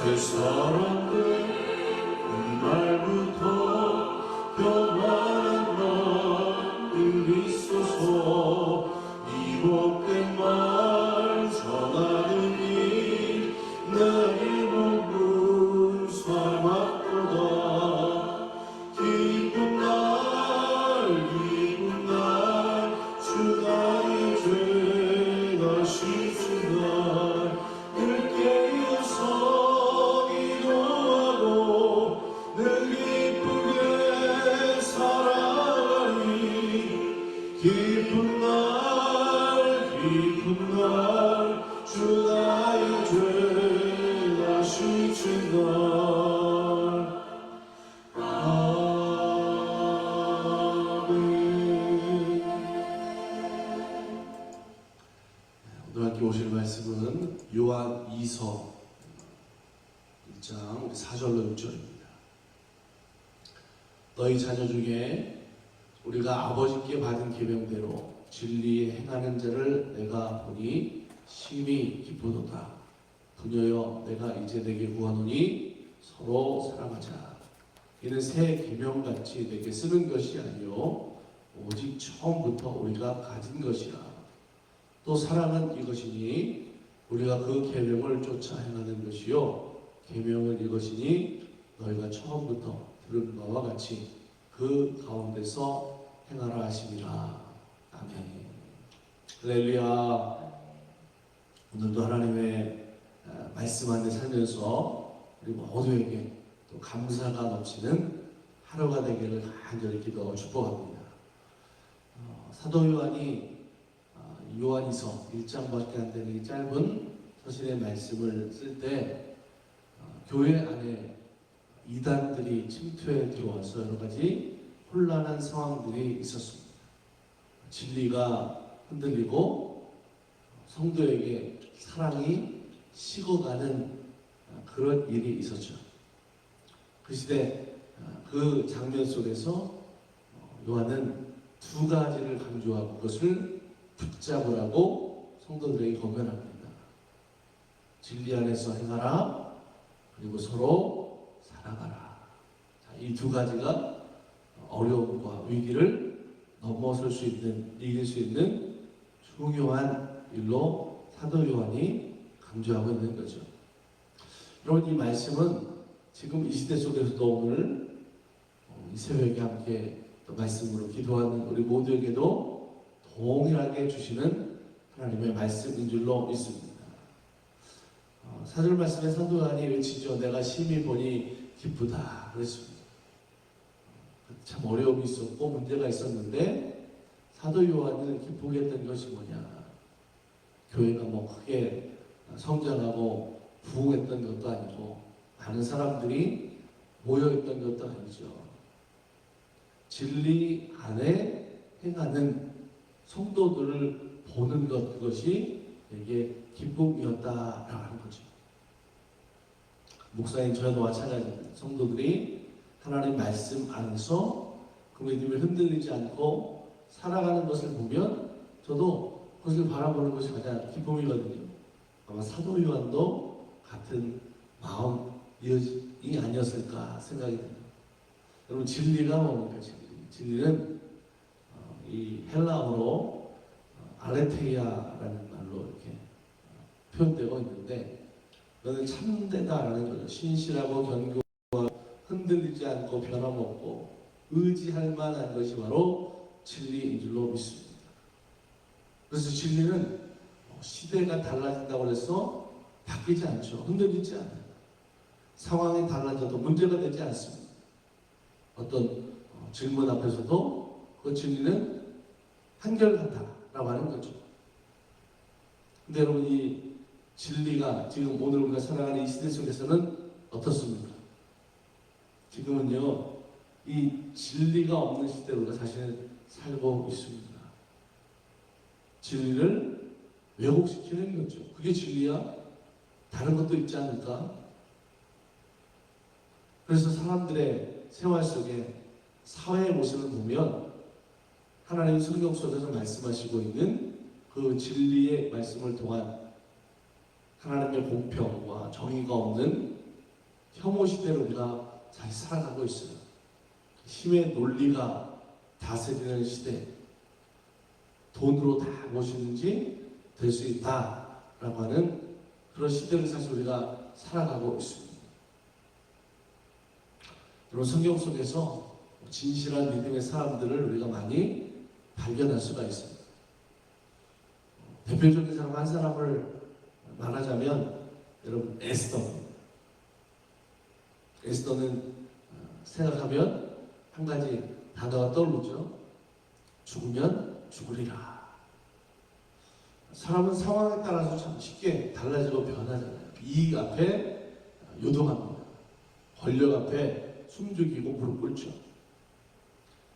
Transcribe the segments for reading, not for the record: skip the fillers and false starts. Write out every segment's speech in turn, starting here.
사랑은 그날부터 평안한 마음을 있어서 이복된 말 전하는 이 나의 몸은 사막보다 기쁜 날 주 나의 죄 다시 주날 늘 깨어서 기도하고 늘 기쁘게 살아가니 기쁜 날 주 나의 죄 다시 주날 오늘 함께 오실 말씀은 요한 2서 1장 4절로 6절입니다. 너희 자녀 중에 우리가 아버지께 받은 계명대로 진리에 행하는 자를 내가 보니 심히 기쁘도다. 부녀여 내가 이제 내게 구하노니 서로 사랑하자. 이는 새 계명같이 내게 쓰는 것이 아니요 오직 처음부터 우리가 가진 것이라. 또 사랑은 이것이니 우리가 그 계명을 쫓아 행하는 것이요 계명은 이것이니 너희가 처음부터 들은 바와 같이 그 가운데서 행하라 하심이라. 아멘. 할렐루야. 오늘도 하나님의 말씀 안에 살면서 우리 모두에게 또 감사가 넘치는 하루가 되기를 간절히 기도하고 축복합니다. 사도 요한이 요한이서 1장밖에 안 되는 이 짧은 서신의 말씀을 쓸 때 교회 안에 이단들이 침투해 들어와서 여러 가지 혼란한 상황들이 있었습니다. 진리가 흔들리고 성도에게 사랑이 식어가는 그런 일이 있었죠. 그 시대 그 장면 속에서 요한은 두 가지를 강조하고 그것을 붙잡으라고 성도들에게 권면합니다. 진리 안에서 행하라. 그리고 서로 사랑하라. 이 두 가지가 어려움과 위기를 넘어설 수 있는, 이길 수 있는 중요한 일로 사도 요한이 강조하고 있는 거죠. 여러분, 이 말씀은 지금 이 시대 속에서도 오늘 이 새벽에 함께 또 말씀으로 기도하는 우리 모두에게도 동일하게 주시는 하나님의 말씀인 줄로 믿습니다. 4절 말씀에 사도 요한이 외치죠. 내가 심히 보니 기쁘다 그랬습니다. 참 어려움이 있었고 문제가 있었는데 사도 요한을 기쁘게 했던 것이 뭐냐? 교회가 뭐 크게 성장하고 부흥했던 것도 아니고 많은 사람들이 모여있던 것도 아니죠. 진리 안에 행하는 성도들을 보는 것, 그것이 되게 기쁨이었다라고 하는 거죠. 목사님, 저희도 마찬가지입니다. 성도들이 하나님 말씀 안에서 그 믿음을 흔들리지 않고 살아가는 것을 보면 저도 그것을 바라보는 것이 가장 기쁨이거든요. 아마 사도 요한도 같은 마음이 아니었을까 생각이 듭니다. 여러분, 진리가 뭡니까? 진리는 이 헬라어로 아레테이아라는 말로 이렇게 표현되고 있는데, 그것은 참되다라는 거죠. 신실하고 견고하고 흔들리지 않고 변함없고 의지할 만한 것이 바로 진리인 줄로 믿습니다. 그래서 진리는 시대가 달라진다고 해서 바뀌지 않죠. 흔들리지 않아요. 상황이 달라져도 문제가 되지 않습니다. 어떤 질문 앞에서도 그 진리는 한결같다라고 하는 거죠. 근데 여러분, 이 진리가 지금 오늘 우리가 살아가는 이 시대 속에서는 어떻습니까? 지금은요, 이 진리가 없는 시대로 우리가 사실 살고 있습니다. 진리를 왜곡시키는 거죠. 그게 진리야? 다른 것도 있지 않을까? 그래서 사람들의 생활 속에 사회의 모습을 보면 하나님 성경 속에서 말씀하시고 있는 그 진리의 말씀을 통한 하나님의 공평과 정의가 없는 혐오 시대를 우리가 잘 살아가고 있어요. 힘의 논리가 다스리는 시대, 돈으로 다 무엇이든지 될 수 있다라고 하는 그런 시대를 사실 우리가 살아가고 있습니다. 여러분, 성경 속에서 진실한 믿음의 사람들을 우리가 많이 발견할 수가 있습니다. 대표적인 사람 한 사람을 말하자면 여러분, 에스더는 생각하면 한 가지 단어가 떠오르죠. 죽으면 죽으리라. 사람은 상황에 따라서 참 쉽게 달라지고 변하잖아요. 이익 앞에 요동합니다. 권력 앞에 숨죽이고 무릎 꿇죠.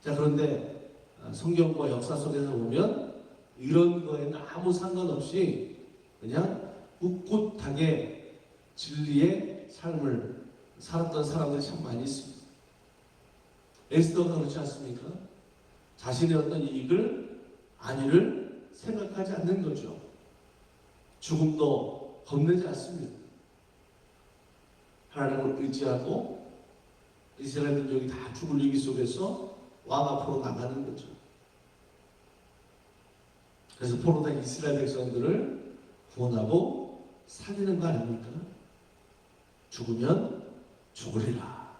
자, 그런데 성경과 역사 속에서 보면 이런 거에는 아무 상관없이 그냥 꿋꿋하게 진리의 삶을 살았던 사람들이 참 많이 있습니다. 에스더가 그렇지 않습니까? 자신의 어떤 이익을, 안위를 생각하지 않는 거죠. 죽음도 겁내지 않습니다. 하나님을 의지하고 이스라엘 민족이 다 죽을 위기 속에서 왕 앞으로 나가는 거죠. 그래서 포로된 이스라엘 백성들을 구원하고 살리는 거 아닙니까? 죽으면 죽으리라.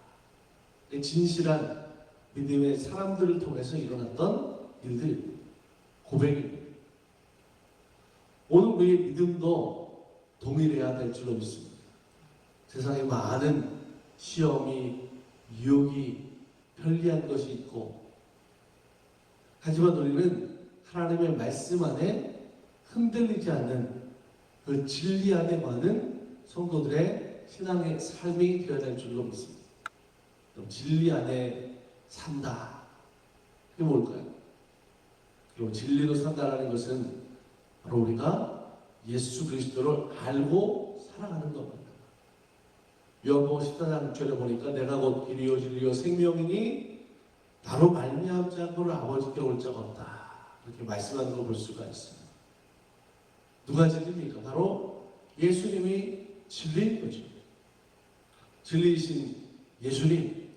진실한 믿음의 사람들을 통해서 일어났던 일들, 고백입니다. 오늘 우리의 믿음도 동일해야 될 줄로 믿습니다. 세상에 많은 시험이, 유혹이, 편리한 것이 있고, 하지만 우리는 하나님의 말씀 안에 흔들리지 않는 그 진리 안에 많은 성도들의 신앙의 삶이 되어야 될 줄로 믿습니다. 그럼 진리 안에 산다. 그게 뭘까요? 그리고 진리로 산다라는 것은 바로 우리가 예수 그리스도를 알고 살아가는 겁니다. 요한복음 14장 6절에 보니까 내가 곧 길이요 진리요 생명이니 나로 말미암지 않고는 아버지께 올 자가 없다. 이렇게 말씀하는 걸 볼 수가 있습니다. 누가 진리입니까? 바로 예수님이 진리인 거죠. 진리이신 예수님,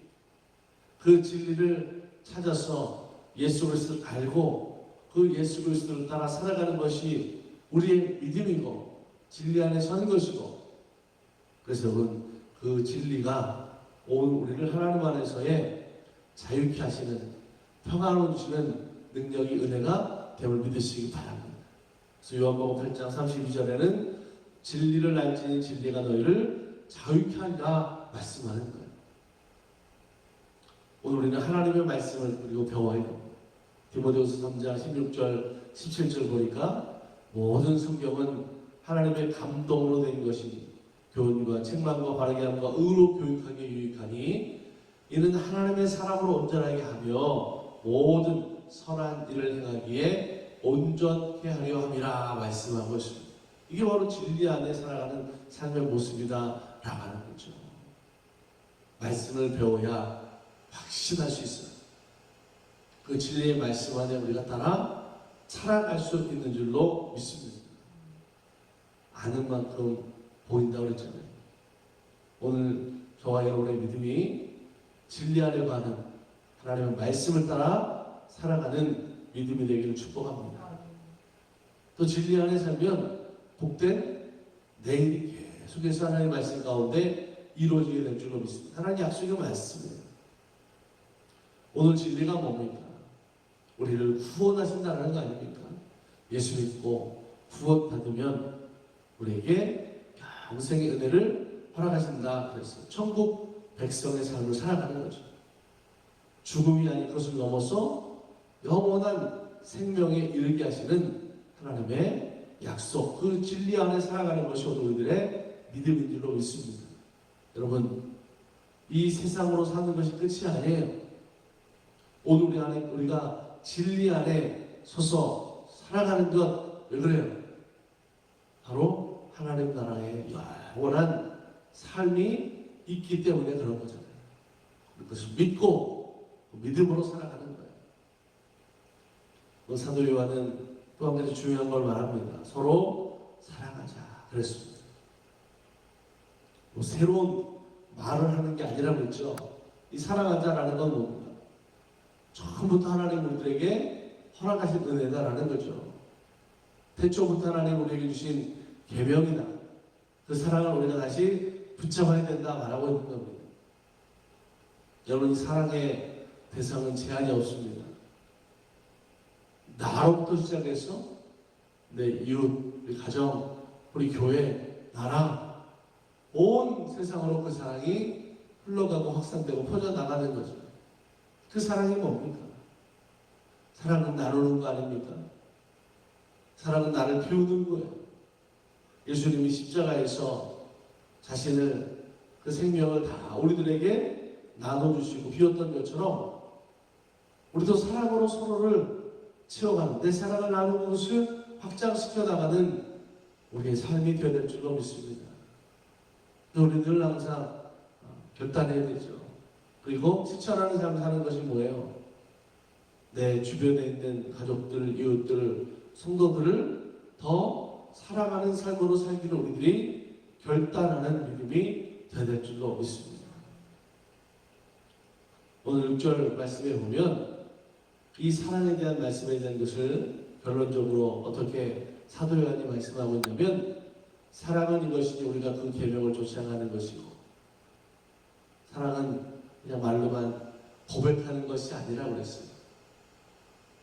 그 진리를 찾아서 예수 그리스도를 알고 그 예수 그리스도를 따라 살아가는 것이 우리의 믿음이고 진리 안에 서는 것이고, 그래서 여러분, 그 진리가 온 우리를 하나님 안에서의 자유케 하시는, 평안을 주시는 능력이, 은혜가 됨을 믿으시기 바랍니다. 그래서 요한복음 8장 32절에는 진리를 알지니 진리가 너희를 자유케 하리라 말씀하는 거예요. 오늘 우리는 하나님의 말씀을 그리고 배워야 합니다. 디모데후서 3장 16절 17절 보니까 모든 성경은 하나님의 감동으로 된 것이니 교훈과 책망과 바르게 함과 의로 교육하기에 유익하니 이는 하나님의 사람으로 온전하게 하며 모든 선한 일을 행하기에 온전케 하려 함이라 말씀하고 있습니다. 이게 바로 진리 안에 살아가는 삶의 모습이다 라고 하는 거죠. 말씀을 배워야 확신할 수 있어요. 그 진리의 말씀 안에 우리가 따라 살아갈 수 있는 줄로 믿습니다. 아는 만큼 보인다고 그랬잖아요. 오늘 저와 여러분의 믿음이 진리 안에 가는 하나님의 말씀을 따라 살아가는 믿음이 되기를 축복합니다. 또 진리 안에 살면 복된 내일이 계속해서 하나님의 말씀 가운데 이루어지게 될 줄로 믿습니다. 하나님 약속이 많습니다. 오늘 진리가 뭡니까? 우리를 구원하신다는 거 아닙니까? 예수 믿고 구원 받으면 우리에게 평생의 은혜를 허락하신다 그랬어요. 천국 백성의 삶을 살아가는 거죠. 죽음이 아닌 그것을 넘어서 영원한 생명에 이르게 하시는 하나님의 약속, 그 진리 안에 살아가는 것이 오늘 우리들의 믿음인 줄로 믿습니다. 여러분, 이 세상으로 사는 것이 끝이 아니에요. 오늘 우리 안에, 우리가 진리 안에 서서 살아가는 것, 왜 그래요? 바로 하나님 나라의 영원한 삶이 있기 때문에 그런 거잖아요. 그것을 믿고 믿음으로 살아가는 거예요. 사도 요한은 또 한 가지 중요한 걸 말합니다. 서로 사랑하자 그랬습니다. 새로운 말을 하는 게 아니라고 그랬죠. 이 사랑하자라는 건 뭡니까? 처음부터 하나님 우리들에게 허락하신 은혜다라는 거죠. 태초부터 하나님 우리에게 주신 계명이다. 그 사랑을 우리가 다시 붙잡아야 된다 말하고 있는 겁니다. 여러분, 이 사랑의 대상은 제한이 없습니다. 나로부터 시작해서 내 이웃, 우리 가정, 우리 교회, 나라, 온 세상으로 그 사랑이 흘러가고 확산되고 퍼져나가는 거죠. 그 사랑이 뭡니까? 사랑은 나누는 거 아닙니까? 사랑은 나를 비우는 거예요. 예수님이 십자가에서 자신을 그 생명을 다 우리들에게 나눠주시고 비웠던 것처럼 우리도 사랑으로 서로를 채워가는, 내 사랑을 나누는 것을 확장시켜 나가는 우리의 삶이 되어야 될 줄로 믿습니다. 우리 늘 항상 결단해야 되죠. 그리고 실천하는 삶을 사는 것이 뭐예요? 내 주변에 있는 가족들, 이웃들, 성도들을 더 사랑하는 삶으로 살기를 우리들이 결단하는 믿음이 되어야 될 줄로 믿습니다. 오늘 6절 말씀에 보면 이 사랑에 대한 말씀에 대한 것을 결론적으로 어떻게 사도 요한이 말씀하고 있냐면, 사랑은 이것이니 우리가 그 계명을 쫓아가는 것이고, 사랑은 그냥 말로만 고백하는 것이 아니라고 그랬어요.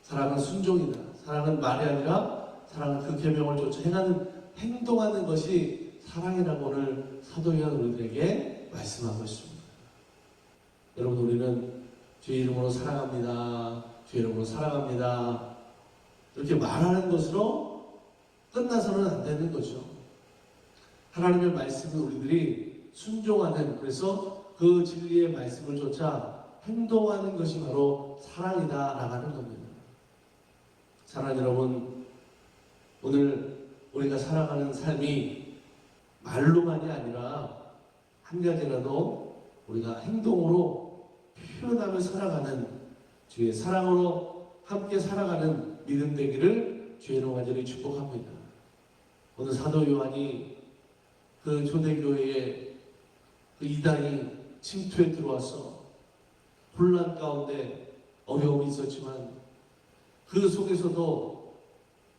사랑은 순종이다. 사랑은 말이 아니라 사랑은 그 계명을 쫓아 행하는, 행동하는 것이 사랑이라고 오늘 사도 요한 우리들에게 말씀하고 있습니다. 여러분, 우리는 주의 이름으로 사랑합니다. 주의 이름으로 사랑합니다. 이렇게 말하는 것으로 끝나서는 안 되는 거죠. 하나님의 말씀을 우리들이 순종하는, 그래서 그 진리의 말씀을 쫓아 행동하는 것이 바로 사랑이다 나가는 겁니다. 사랑하는 여러분, 오늘 우리가 살아가는 삶이 말로만이 아니라 한 가지라도 우리가 행동으로 표현하며 살아가는, 주의 사랑으로 함께 살아가는 믿음 되기를 주의 이름으로 간절히 축복합니다. 오늘 사도 요한이 그 초대교회에 그 이단이 침투에 들어와서 혼란 가운데 어려움이 있었지만 그 속에서도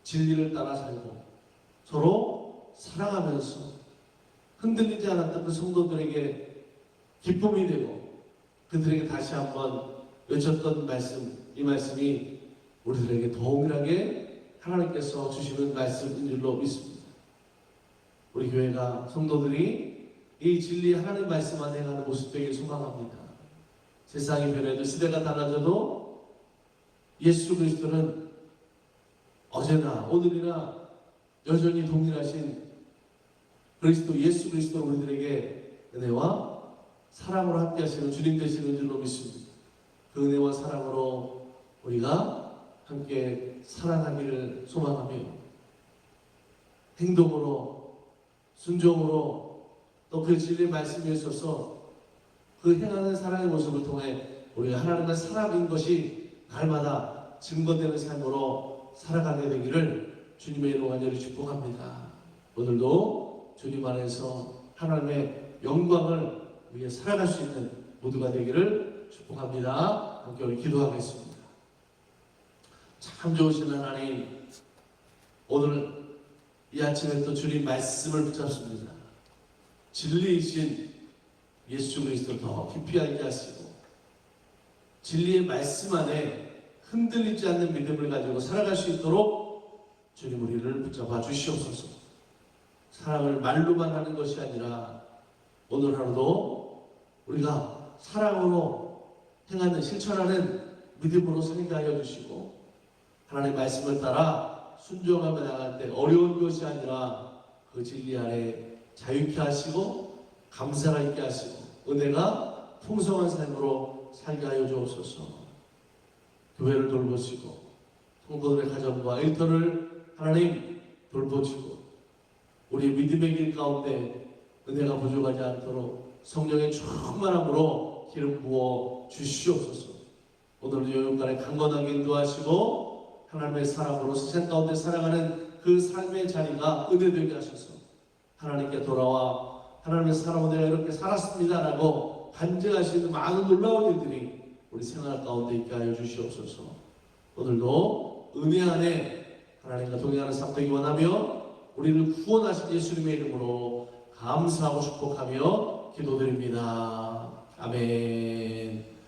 진리를 따라 살고 서로 사랑하면서 흔들리지 않았던 그 성도들에게 기쁨이 되고 그들에게 다시 한번 외쳤던 말씀, 이 말씀이 우리들에게 동일하게 하나님께서 주시는 말씀인 줄로 믿습니다. 우리 교회가 성도들이 이 진리 하나님 말씀 안에 가는 모습 되길 소망합니다. 세상이 변해도 시대가 달라져도 예수 그리스도는 어제나 오늘이나 여전히 동일하신 그리스도, 예수 그리스도 우리들에게 은혜와 사랑으로 함께 하시는 주님 되시는 줄로 믿습니다. 그 은혜와 사랑으로 우리가 함께 사랑하기를 소망하며 행동으로, 순종으로 또 그 진리의 말씀에 있어서 그 행하는 사랑의 모습을 통해 우리가 하나님의 사랑인 것이 날마다 증거되는 삶으로 살아가게 되기를 주님의 이름으로 간절히 축복합니다. 오늘도 주님 안에서 하나님의 영광을 위해 살아갈 수 있는 모두가 되기를 축복합니다. 함께 우리 기도하겠습니다. 참 좋으신 하나님, 오늘 이 아침에 또 주님 말씀을 붙잡습니다. 진리이신 예수 그리스도를 더 깊이 알게 하시고 진리의 말씀 안에 흔들리지 않는 믿음을 가지고 살아갈 수 있도록 주님 우리를 붙잡아 주시옵소서. 사랑을 말로만 하는 것이 아니라 오늘 하루도 우리가 사랑으로 행하는, 실천하는 믿음으로 살게 하여 주시고 하나님의 말씀을 따라 순종하며 나갈 때 어려운 것이 아니라 그 진리 안에 자유케 하시고 감사가 있게 하시고 은혜가 풍성한 삶으로 살게 하여 주옵소서. 교회를 돌보시고 성도들의 가정과 일터를 하나님 돌보시고 우리 믿음의 길 가운데 은혜가 부족하지 않도록 성령의 충만함으로 기름 부어 주시옵소서. 오늘도 요용간에 강건하게 인도하시고 하나님의 사랑으로 세상 가운데 살아가는 그 삶의 자리가 은혜되게 하셔서 하나님께 돌아와 하나님의 사람은 내가 이렇게 살았습니다라고 간증할 수 있는 많은 놀라운 일들이 우리 생활 가운데 있게 하여 주시옵소서. 오늘도 은혜 안에 하나님과 동행하는 삶 되기 원하며 우리를 구원하신 예수님의 이름으로 감사하고 축복하며 기도드립니다. 아멘.